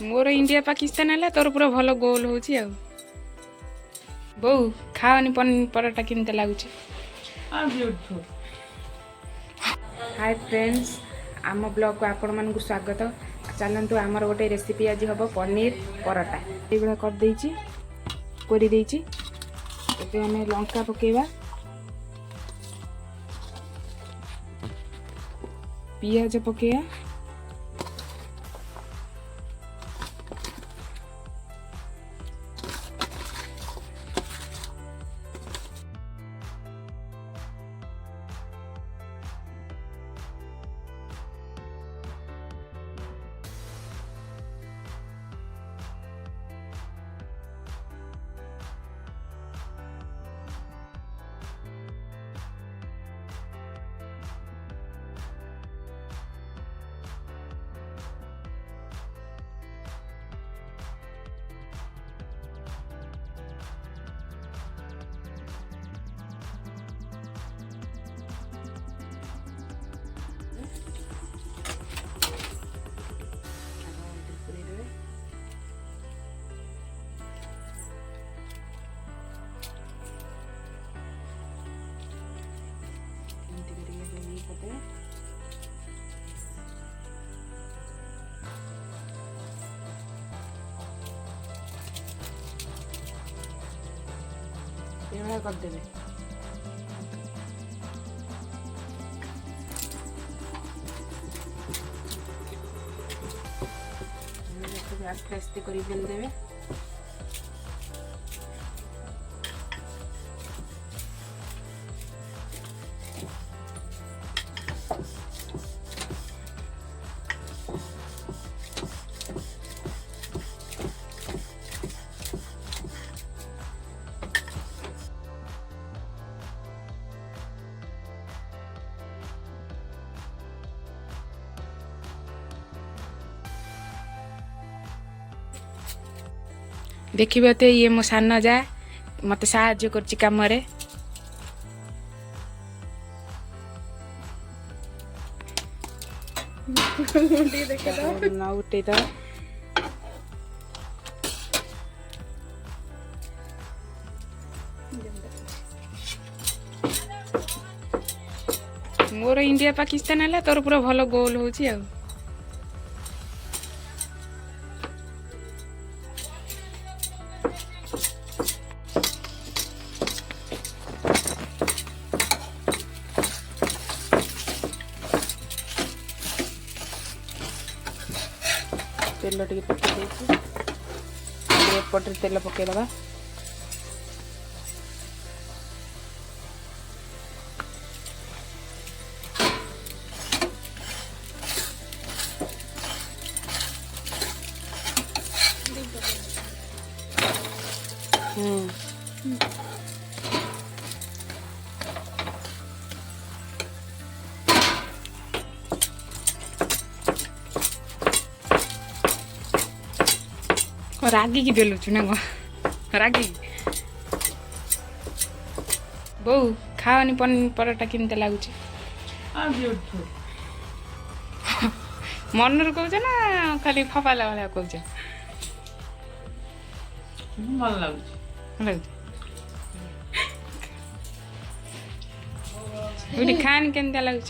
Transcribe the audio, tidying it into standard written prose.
मोर India Pakistan है तोर पूरा भल गोल हो बो खाओनी पराठा केमती लगुच। हाय फ्रेंड्स आम ब्लॉग को आपण मानक स्वागत। चलतु आमर गोटे रेसिपी आज हम पनीर पराठा ये कर देची आम लंका पकेवा पियाज पकेवा करदेवे आस्ते आस्ते कर बेलदेवे देखिए तो ये मो सान जा मत साहाଯ୍य करछि काम रे ना उठे तो मोर इंडिया पाकिस्तान है तोर पूरा भल गोल हो तेल टे पकई एपटे तेल पकईदबा रागी की बेलुचु ना रागी बो खाओनी पराठा केमती लगुच। मन रू कह ना खाली फपाला भाया कह भल लगुच खानी केमती लगुच।